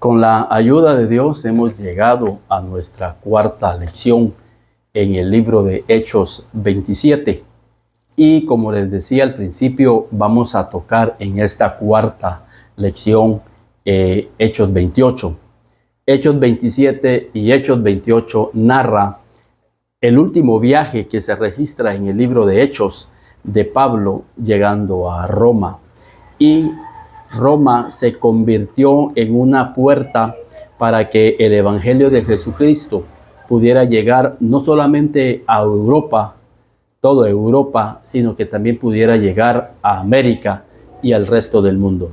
Con la ayuda de Dios hemos llegado a nuestra cuarta lección en el libro de Hechos 27. Y como les decía al principio, vamos a tocar en esta cuarta lección Hechos 28. Hechos 27 y Hechos 28 narra el último viaje que se registra en el libro de Hechos de Pablo llegando a Roma. Y Roma se convirtió en una puerta para que el evangelio de Jesucristo pudiera llegar no solamente a Europa, toda Europa, sino que también pudiera llegar a América y al resto del mundo.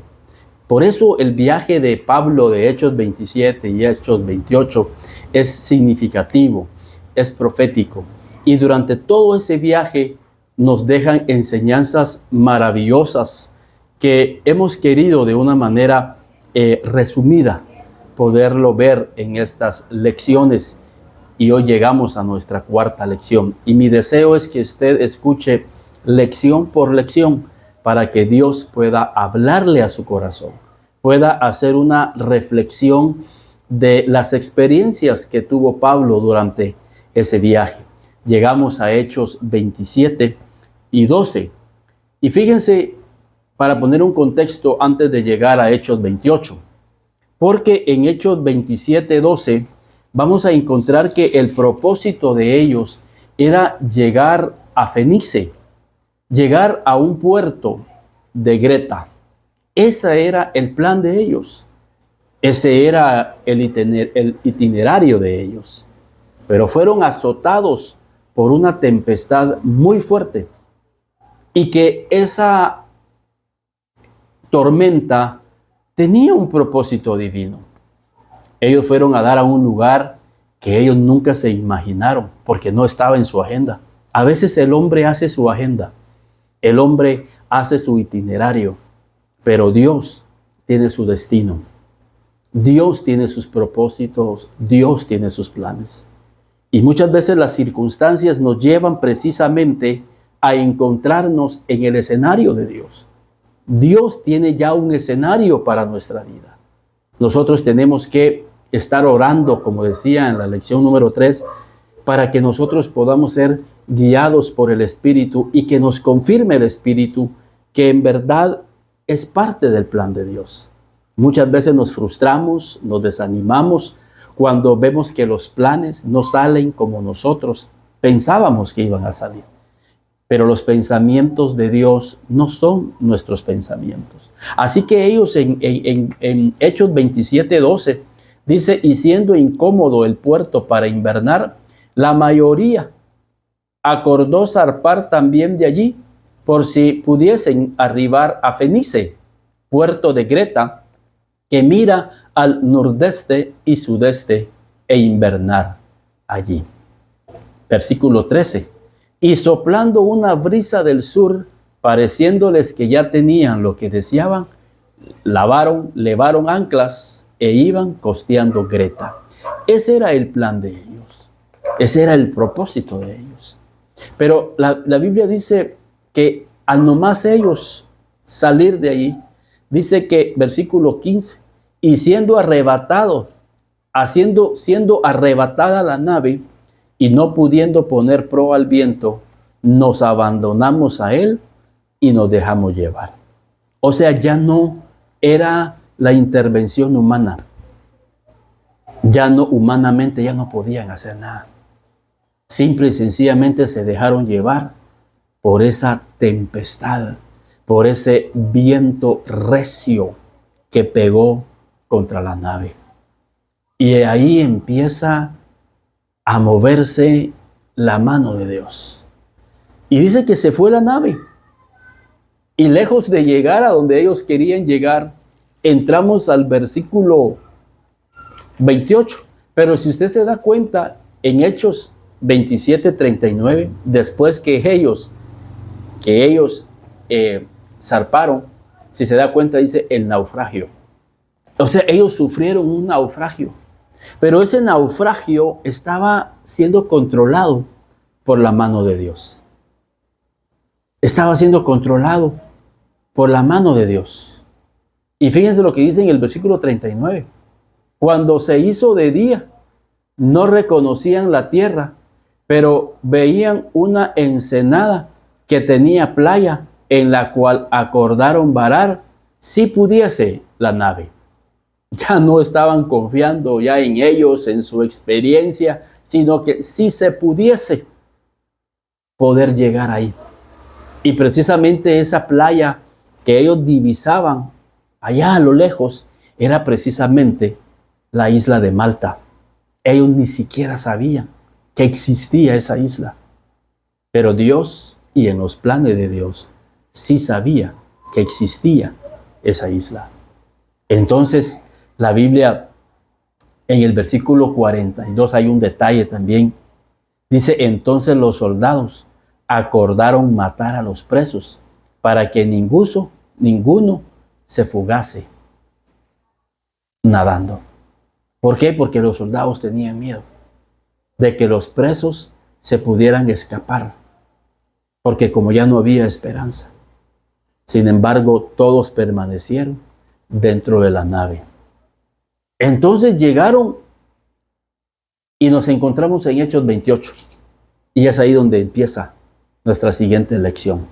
Por eso el viaje de Pablo de Hechos 27 y Hechos 28 es significativo, es profético. Y durante todo ese viaje nos dejan enseñanzas maravillosas que hemos querido de una manera resumida poderlo ver en estas lecciones. Y hoy llegamos a nuestra cuarta lección. Y mi deseo es que usted escuche lección por lección para que Dios pueda hablarle a su corazón, pueda hacer una reflexión de las experiencias que tuvo Pablo durante ese viaje. Llegamos a Hechos 27 y 12. Y fíjense, para poner un contexto antes de llegar a Hechos 28, porque en Hechos 27, 12 vamos a encontrar que el propósito de ellos era llegar a Fenice, llegar a un puerto de Creta. Ese era el plan de ellos, ese era el itinerario de ellos, pero fueron azotados por una tempestad muy fuerte y que esa tormenta tenía un propósito divino. Ellos fueron a dar a un lugar que ellos nunca se imaginaron porque no estaba en su agenda. A veces el hombre hace su agenda, el hombre hace su itinerario, pero Dios tiene su destino. Dios tiene sus propósitos, Dios tiene sus planes. Y muchas veces las circunstancias nos llevan precisamente a encontrarnos en el escenario de Dios. Dios tiene ya un escenario para nuestra vida. Nosotros tenemos que estar orando, como decía en la lección número 3, para que nosotros podamos ser guiados por el Espíritu y que nos confirme el Espíritu que en verdad es parte del plan de Dios. Muchas veces nos frustramos, nos desanimamos cuando vemos que los planes no salen como nosotros pensábamos que iban a salir. Pero los pensamientos de Dios no son nuestros pensamientos. Así que ellos en Hechos 27, 12, dice, y siendo incómodo el puerto para invernar, la mayoría acordó zarpar también de allí, por si pudiesen arribar a Fenice, puerto de Creta, que mira al nordeste y sudeste, e invernar allí. Versículo 13. Y soplando una brisa del sur, pareciéndoles que ya tenían lo que deseaban, levaron anclas e iban costeando Creta. Ese era el plan de ellos. Ese era el propósito de ellos. Pero la Biblia dice que al nomás ellos salir de ahí, dice que, versículo 15, y siendo arrebatado, siendo arrebatada la nave, y no pudiendo poner proa al viento, nos abandonamos a él y nos dejamos llevar. O sea, ya no era la intervención humana. Ya no, humanamente, ya no podían hacer nada. Simple y sencillamente se dejaron llevar por esa tempestad, por ese viento recio que pegó contra la nave. Y ahí empieza a moverse la mano de Dios. Y dice que se fue la nave. Y lejos de llegar a donde ellos querían llegar, entramos al versículo 28. Pero si usted se da cuenta, en Hechos 27, 39, después que ellos zarparon, si se da cuenta, dice el naufragio. O sea, ellos sufrieron un naufragio. Pero ese naufragio estaba siendo controlado por la mano de Dios. Estaba siendo controlado por la mano de Dios. Y fíjense lo que dice en el versículo 39. Cuando se hizo de día, no reconocían la tierra, pero veían una ensenada que tenía playa, en la cual acordaron varar si pudiese la nave. Ya no estaban confiando ya en ellos, en su experiencia, sino que si se pudiese poder llegar ahí. Y precisamente esa playa que ellos divisaban allá a lo lejos era precisamente la isla de Malta. Ellos ni siquiera sabían que existía esa isla. Pero Dios, y en los planes de Dios, sí sabía que existía esa isla. Entonces, la Biblia, en el versículo 42, hay un detalle también. Dice, entonces los soldados acordaron matar a los presos para que ninguno se fugase nadando. ¿Por qué? Porque los soldados tenían miedo de que los presos se pudieran escapar, porque como ya no había esperanza. Sin embargo, todos permanecieron dentro de la nave. Entonces llegaron y nos encontramos en Hechos 28. Y es ahí donde empieza nuestra siguiente lección.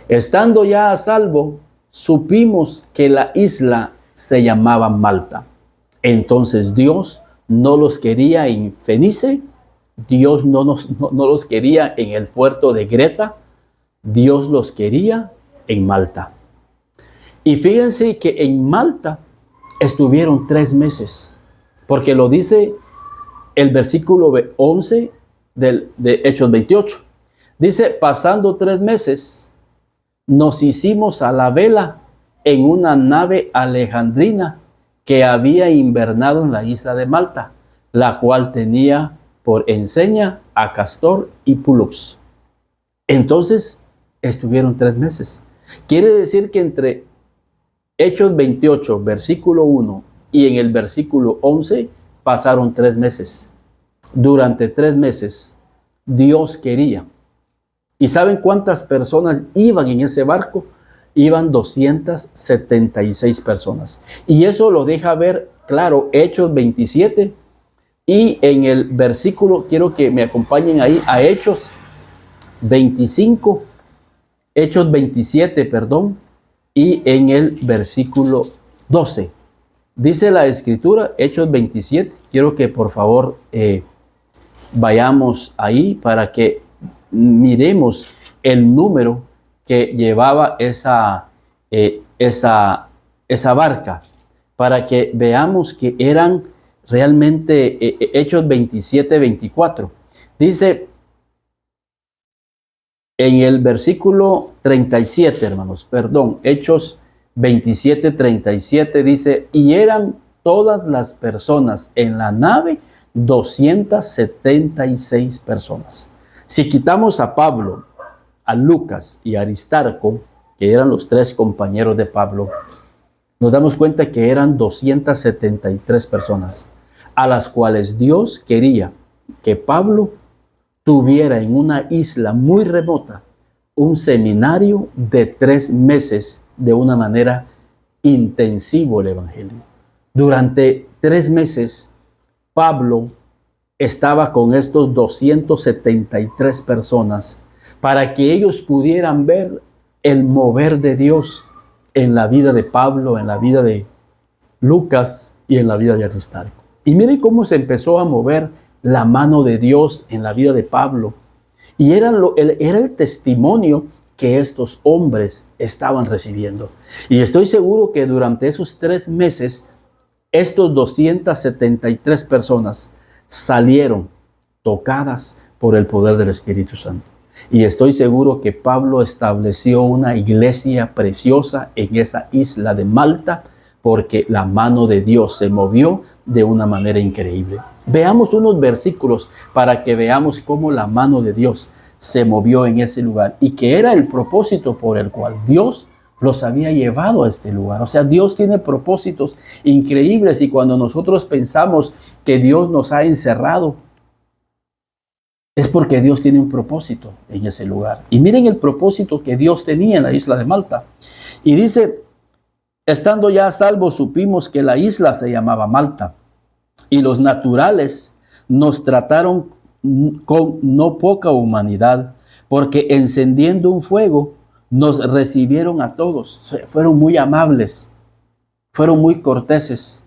Estando ya a salvo, supimos que la isla se llamaba Malta. Entonces Dios no los quería en Fenice, Dios no los quería en el puerto de Greta, Dios los quería en Malta. Y fíjense que en Malta estuvieron 3 meses, porque lo dice el versículo 11 de Hechos 28. Dice, pasando 3 meses, nos hicimos a la vela en una nave alejandrina que había invernado en la isla de Malta, la cual tenía por enseña a Castor y Pólux. Entonces, estuvieron 3 meses. Quiere decir que entre Hechos 28, versículo 1, y en el versículo 11, pasaron 3 meses. Durante 3 meses, Dios quería. ¿Y saben cuántas personas iban en ese barco? Iban 276 personas. Y eso lo deja ver claro Hechos 27. Y en el versículo, quiero que me acompañen ahí a Hechos 25. Hechos 27, perdón. Y en el versículo 12. Dice la escritura, Hechos 27. Quiero que por favor vayamos ahí para que miremos el número que llevaba esa barca, para que veamos que eran realmente Hechos 27, 24. Dice en el versículo 37, hermanos, perdón, Hechos 27, 37, dice, y eran todas las personas en la nave 276 personas. Si quitamos a Pablo, a Lucas y a Aristarco, que eran los 3 compañeros de Pablo, nos damos cuenta que eran 273 personas, a las cuales Dios quería que Pablo tuviera en una isla muy remota un seminario de 3 meses de una manera intensiva el evangelio. Durante 3 meses, Pablo estaba con estos 273 personas para que ellos pudieran ver el mover de Dios en la vida de Pablo, en la vida de Lucas y en la vida de Aristarco. Y miren cómo se empezó a mover la mano de Dios en la vida de Pablo. Y era el testimonio que estos hombres estaban recibiendo. Y estoy seguro que durante esos 3 meses, estos 273 personas salieron tocadas por el poder del Espíritu Santo. Y estoy seguro que Pablo estableció una iglesia preciosa en esa isla de Malta, porque la mano de Dios se movió de una manera increíble. Veamos unos versículos para que veamos cómo la mano de Dios se movió en ese lugar y que era el propósito por el cual Dios los había llevado a este lugar. O sea, Dios tiene propósitos increíbles, y cuando nosotros pensamos que Dios nos ha encerrado, es porque Dios tiene un propósito en ese lugar. Y miren el propósito que Dios tenía en la isla de Malta. Y dice, estando ya a salvo, supimos que la isla se llamaba Malta. Y los naturales nos trataron con no poca humanidad, porque encendiendo un fuego nos recibieron a todos. Fueron muy amables, fueron muy corteses.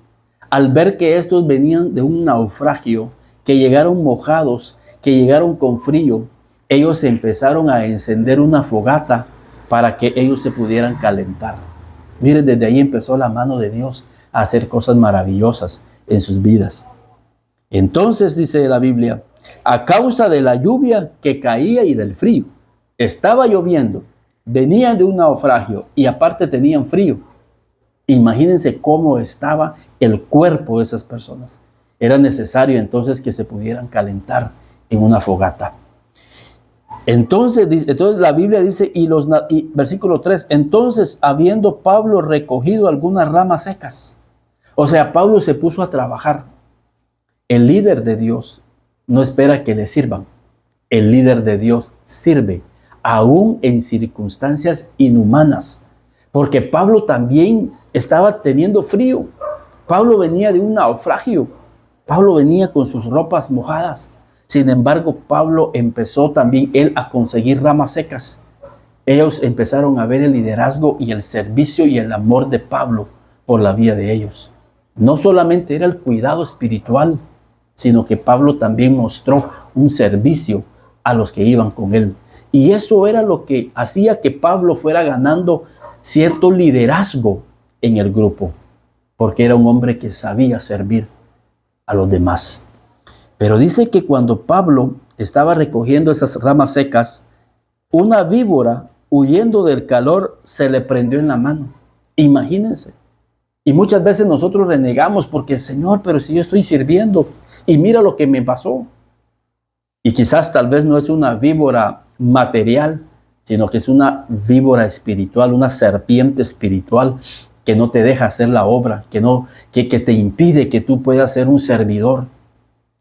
Al ver que estos venían de un naufragio, que llegaron mojados, que llegaron con frío, ellos empezaron a encender una fogata para que ellos se pudieran calentar. Miren, desde ahí empezó la mano de Dios a hacer cosas maravillosas en sus vidas. Entonces dice la Biblia, a causa de la lluvia que caía y del frío, estaba lloviendo, venían de un naufragio y aparte tenían frío. Imagínense cómo estaba el cuerpo de esas personas. Era necesario entonces que se pudieran calentar en una fogata. Entonces la Biblia dice, versículo 3, entonces habiendo Pablo recogido algunas ramas secas. O sea, Pablo se puso a trabajar. El líder de Dios no espera que le sirvan. El líder de Dios sirve, aún en circunstancias inhumanas. Porque Pablo también estaba teniendo frío. Pablo venía de un naufragio. Pablo venía con sus ropas mojadas. Sin embargo, Pablo empezó también él a conseguir ramas secas. Ellos empezaron a ver el liderazgo y el servicio y el amor de Pablo por la vida de ellos. No solamente era el cuidado espiritual, sino que Pablo también mostró un servicio a los que iban con él. Y eso era lo que hacía que Pablo fuera ganando cierto liderazgo en el grupo, porque era un hombre que sabía servir a los demás. Pero dice que cuando Pablo estaba recogiendo esas ramas secas, una víbora, huyendo del calor, se le prendió en la mano. Imagínense. Y muchas veces nosotros renegamos porque, Señor, pero si yo estoy sirviendo y mira lo que me pasó. Y quizás tal vez no es una víbora material, sino que es una víbora espiritual, una serpiente espiritual que no te deja hacer la obra, que te impide que tú puedas ser un servidor.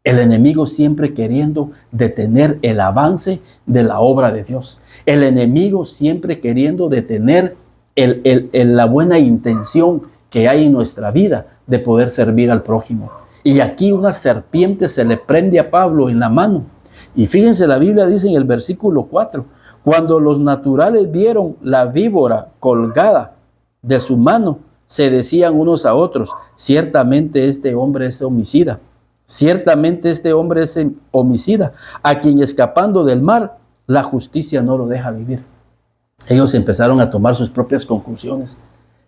El enemigo siempre queriendo detener el avance de la obra de Dios. El enemigo siempre queriendo detener la buena intención que hay en nuestra vida de poder servir al prójimo. Y aquí una serpiente se le prende a Pablo en la mano. Y fíjense, la Biblia dice en el versículo 4, cuando los naturales vieron la víbora colgada de su mano, se decían unos a otros, ciertamente este hombre es homicida. Ciertamente este hombre es homicida, a quien escapando del mar, la justicia no lo deja vivir. Ellos empezaron a tomar sus propias conclusiones.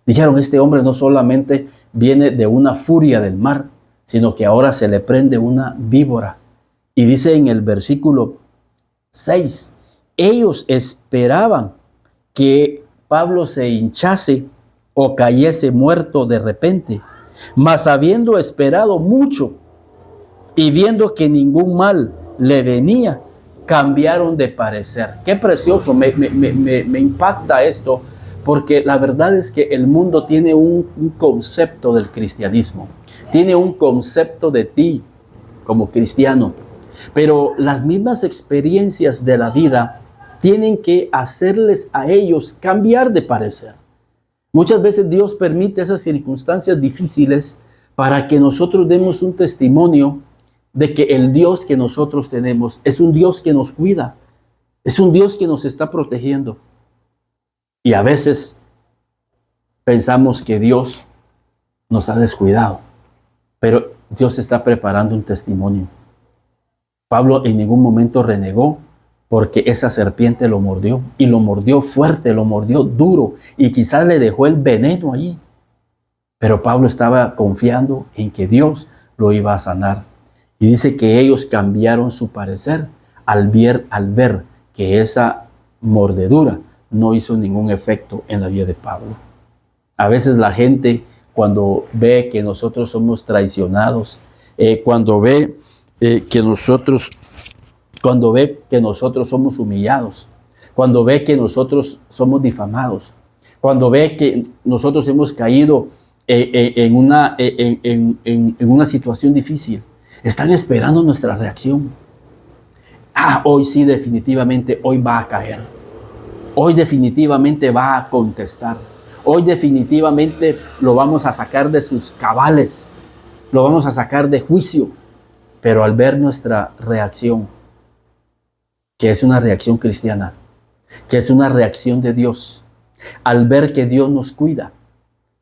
Dijeron, este hombre no solamente viene de una furia del mar, sino que ahora se le prende una víbora. Y dice en el versículo 6, ellos esperaban que Pablo se hinchase o cayese muerto de repente, mas habiendo esperado mucho, y viendo que ningún mal le venía, cambiaron de parecer. Qué precioso, me impacta esto, porque la verdad es que el mundo tiene un concepto del cristianismo, tiene un concepto de ti como cristiano, pero las mismas experiencias de la vida tienen que hacerles a ellos cambiar de parecer. Muchas veces Dios permite esas circunstancias difíciles para que nosotros demos un testimonio de que el Dios que nosotros tenemos es un Dios que nos cuida, es un Dios que nos está protegiendo. Y a veces pensamos que Dios nos ha descuidado, pero Dios está preparando un testimonio. Pablo en ningún momento renegó porque esa serpiente lo mordió, y lo mordió fuerte, lo mordió duro, y quizás le dejó el veneno ahí. Pero Pablo estaba confiando en que Dios lo iba a sanar. Y dice que ellos cambiaron su parecer al ver que esa mordedura no hizo ningún efecto en la vida de Pablo. A veces la gente, cuando ve que nosotros somos traicionados, cuando ve que nosotros somos humillados, cuando ve que nosotros somos difamados, cuando ve que nosotros hemos caído en una situación difícil, están esperando nuestra reacción. Hoy sí, definitivamente, hoy va a caer. Hoy definitivamente va a contestar. Hoy definitivamente lo vamos a sacar de sus cabales. lo vamos a sacar de juicio. Pero al ver nuestra reacción, que es una reacción cristiana, que es una reacción de Dios, al ver que Dios nos cuida,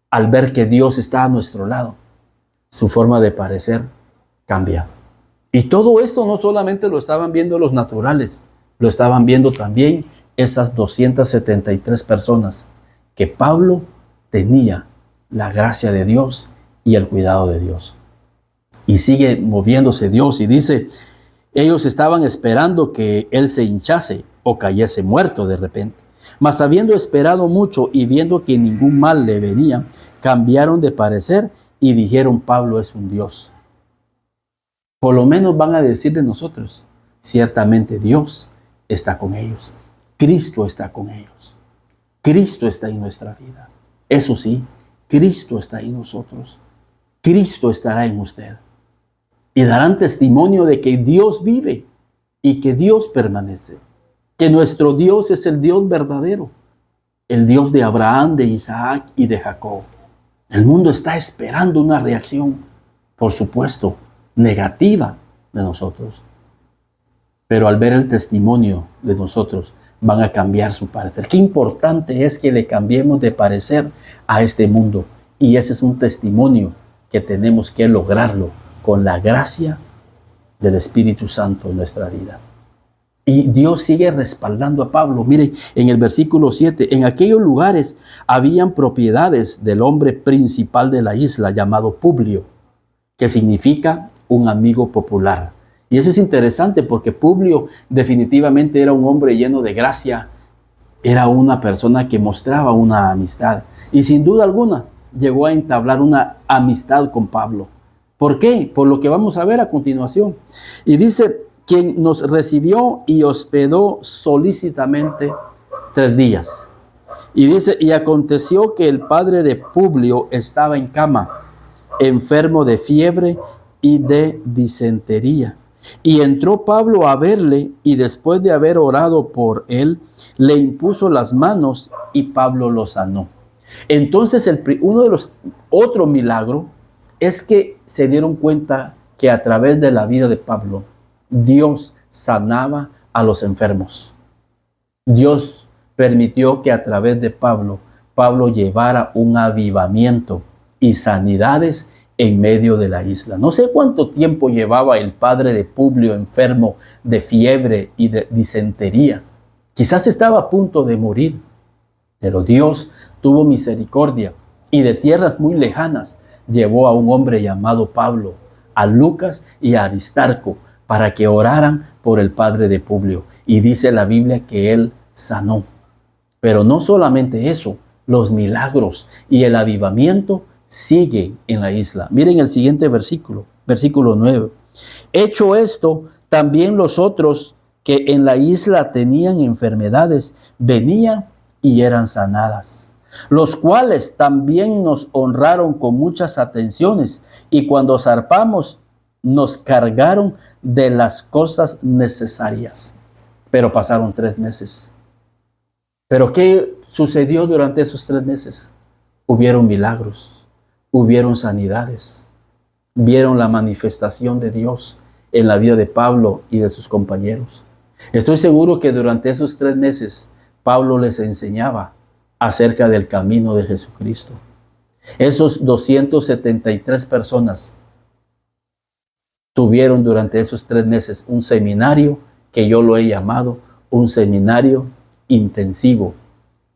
al ver que Dios está a nuestro lado, su forma de parecer cambia. Y todo esto no solamente lo estaban viendo los naturales, lo estaban viendo también esas 273 personas que Pablo tenía la gracia de Dios y el cuidado de Dios. Y sigue moviéndose Dios y dice, ellos estaban esperando que él se hinchase o cayese muerto de repente. Mas habiendo esperado mucho y viendo que ningún mal le venía, cambiaron de parecer y dijeron, Pablo es un Dios. Por lo menos van a decir de nosotros, ciertamente Dios está con ellos. Cristo está con ellos. Cristo está en nuestra vida. Eso sí, Cristo está en nosotros. Cristo estará en usted. Y darán testimonio de que Dios vive y que Dios permanece. Que nuestro Dios es el Dios verdadero. El Dios de Abraham, de Isaac y de Jacob. El mundo está esperando una reacción, por supuesto, negativa de nosotros. Pero al ver el testimonio de nosotros, van a cambiar su parecer. Qué importante es que le cambiemos de parecer a este mundo. Y ese es un testimonio que tenemos que lograrlo con la gracia del Espíritu Santo en nuestra vida. Y Dios sigue respaldando a Pablo. Miren, en el versículo 7, en aquellos lugares habían propiedades del hombre principal de la isla, llamado Publio, que significa un amigo popular. Y eso es interesante porque Publio definitivamente era un hombre lleno de gracia, era una persona que mostraba una amistad. Y sin duda alguna llegó a entablar una amistad con Pablo. ¿Por qué? Por lo que vamos a ver a continuación. Y dice, quien nos recibió y hospedó solícitamente 3 días. Y dice, y aconteció que el padre de Publio estaba en cama, enfermo de fiebre y de disentería. Y entró Pablo a verle, y después de haber orado por él, le impuso las manos y Pablo lo sanó. Entonces, uno de los otro milagro es que se dieron cuenta que a través de la vida de Pablo, Dios sanaba a los enfermos. Dios permitió que a través de Pablo llevara un avivamiento y sanidades en medio de la isla. No sé cuánto tiempo llevaba el padre de Publio enfermo de fiebre y de disentería. Quizás estaba a punto de morir, pero Dios tuvo misericordia y de tierras muy lejanas llevó a un hombre llamado Pablo, a Lucas y a Aristarco, para que oraran por el padre de Publio. Y dice la Biblia que él sanó. Pero no solamente eso, los milagros y el avivamiento siguen en la isla. Miren el siguiente versículo, versículo 9. Hecho esto, también los otros que en la isla tenían enfermedades venían y eran sanadas, los cuales también nos honraron con muchas atenciones, y cuando zarpamos nos cargaron de las cosas necesarias. Pero pasaron 3 meses. ¿Pero qué sucedió durante esos 3 meses? Hubieron milagros, hubieron sanidades, vieron la manifestación de Dios en la vida de Pablo y de sus compañeros. Estoy seguro que durante esos 3 meses Pablo les enseñaba acerca del camino de Jesucristo. Esos 273 personas tuvieron durante esos 3 meses un seminario que yo lo he llamado un seminario intensivo.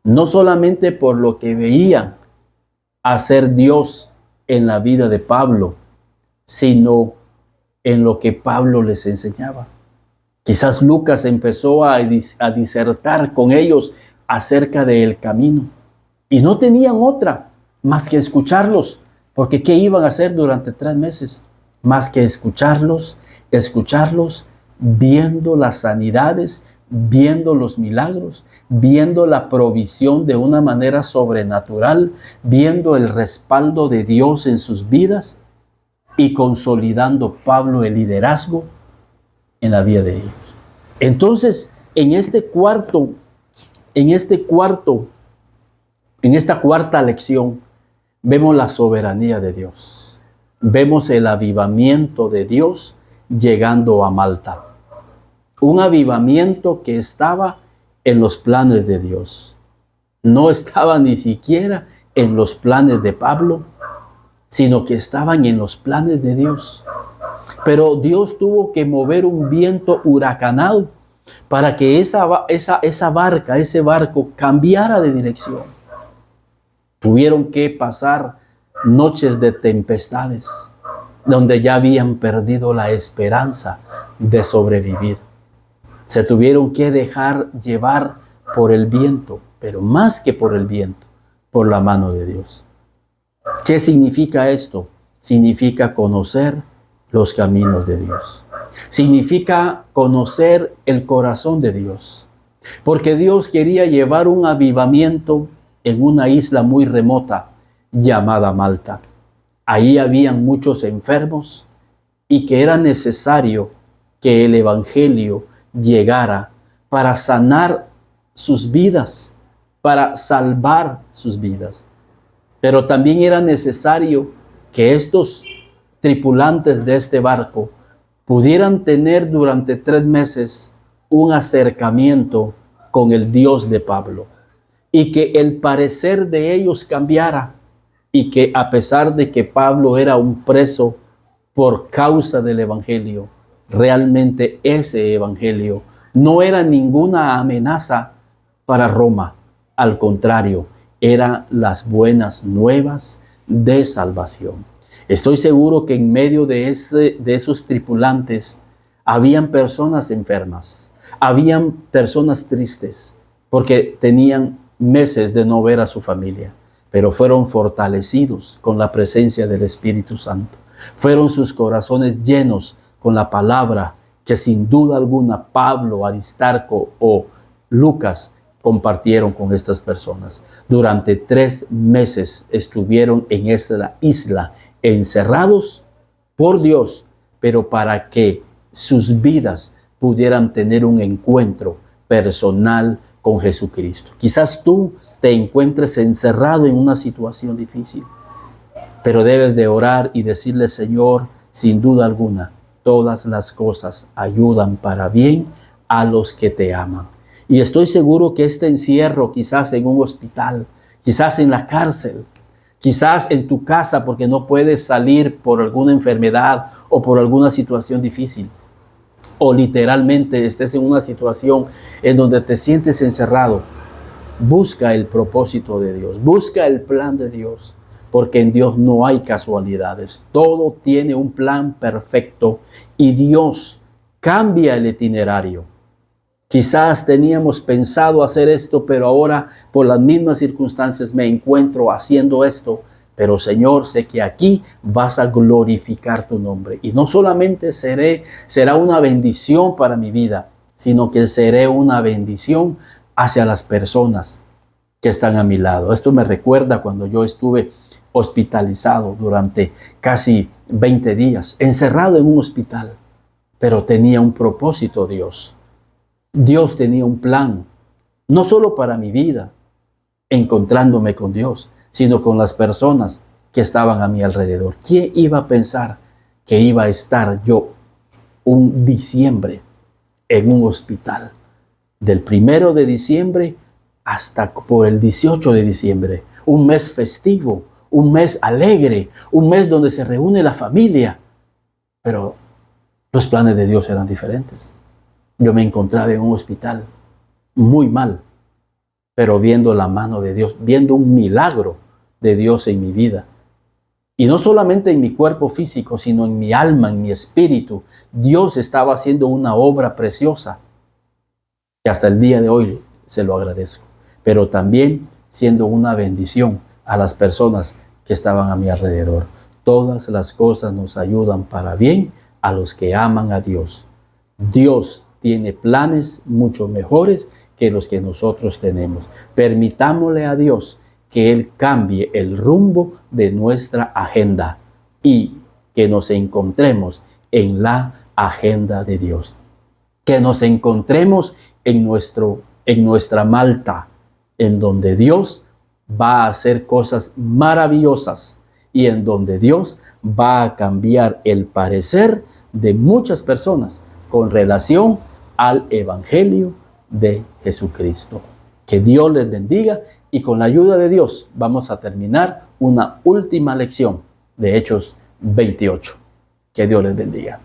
No solamente por lo que veían hacer Dios en la vida de Pablo, sino en lo que Pablo les enseñaba. Quizás Lucas empezó a disertar con ellos acerca del camino y no tenían otra más que escucharlos, porque ¿qué iban a hacer durante 3 meses? Más que escucharlos, viendo las sanidades, viendo los milagros, viendo la provisión de una manera sobrenatural, viendo el respaldo de Dios en sus vidas y consolidando Pablo el liderazgo en la vida de ellos. Entonces, en esta cuarta lección, vemos la soberanía de Dios. vemos el avivamiento de Dios llegando a Malta. Un avivamiento que estaba en los planes de Dios. No estaba ni siquiera en los planes de Pablo, sino que estaban en los planes de Dios. Pero Dios tuvo que mover un viento huracanado para que ese barco cambiara de dirección. Tuvieron que pasar noches de tempestades, donde ya habían perdido la esperanza de sobrevivir. Se tuvieron que dejar llevar por el viento, pero más que por el viento, por la mano de Dios. ¿Qué significa esto? Significa conocer los caminos de Dios. Significa conocer el corazón de Dios. Porque Dios quería llevar un avivamiento en una isla muy remota llamada Malta. Ahí habían muchos enfermos y que era necesario que el evangelio llegara para sanar sus vidas, para salvar sus vidas. Pero también era necesario que estos tripulantes de este barco pudieran tener durante 3 meses un acercamiento con el Dios de Pablo y que el parecer de ellos cambiara y que a pesar de que Pablo era un preso por causa del evangelio, realmente ese evangelio no era ninguna amenaza para Roma. Al contrario, eran las buenas nuevas de salvación. Estoy seguro que en medio de esos tripulantes habían personas enfermas, habían personas tristes porque tenían meses de no ver a su familia, pero fueron fortalecidos con la presencia del Espíritu Santo. Fueron sus corazones llenos con la palabra que sin duda alguna Pablo, Aristarco o Lucas compartieron con estas personas. Durante 3 meses estuvieron en esta isla encerrados por Dios, pero para que sus vidas pudieran tener un encuentro personal con Jesucristo. Quizás tú te encuentres encerrado en una situación difícil, pero debes de orar y decirle: Señor, sin duda alguna, todas las cosas ayudan para bien a los que te aman. Y estoy seguro que este encierro, quizás en un hospital, quizás en la cárcel, quizás en tu casa porque no puedes salir por alguna enfermedad o por alguna situación difícil, o literalmente estés en una situación en donde te sientes encerrado, busca el propósito de Dios, busca el plan de Dios, porque en Dios no hay casualidades. Todo tiene un plan perfecto y Dios cambia el itinerario. Quizás teníamos pensado hacer esto, pero ahora por las mismas circunstancias me encuentro haciendo esto. Pero Señor, sé que aquí vas a glorificar tu nombre. Y no solamente será una bendición para mi vida, sino que seré una bendición hacia las personas que están a mi lado. Esto me recuerda cuando yo estuve hospitalizado durante casi 20 días, encerrado en un hospital, pero tenía un propósito Dios. Dios tenía un plan, no solo para mi vida, encontrándome con Dios, sino con las personas que estaban a mi alrededor. ¿Quién iba a pensar que iba a estar yo un diciembre en un hospital? Del 1 de diciembre hasta por el 18 de diciembre. Un mes festivo, un mes alegre, un mes donde se reúne la familia. Pero los planes de Dios eran diferentes. Yo me encontraba en un hospital muy mal, pero viendo la mano de Dios, viendo un milagro de Dios en mi vida. Y no solamente en mi cuerpo físico, sino en mi alma, en mi espíritu. Dios estaba haciendo una obra preciosa, que hasta el día de hoy se lo agradezco. Pero también siendo una bendición a las personas que estaban a mi alrededor. Todas las cosas nos ayudan para bien a los que aman a Dios. Dios tiene planes mucho mejores que los que nosotros tenemos. Permitámosle a Dios que Él cambie el rumbo de nuestra agenda y que nos encontremos en la agenda de Dios. Que nos encontremos en nuestra Malta, en donde Dios va a hacer cosas maravillosas y en donde Dios va a cambiar el parecer de muchas personas con relación al Evangelio de Jesucristo. Que Dios les bendiga y con la ayuda de Dios vamos a terminar una última lección de Hechos 28. Que Dios les bendiga.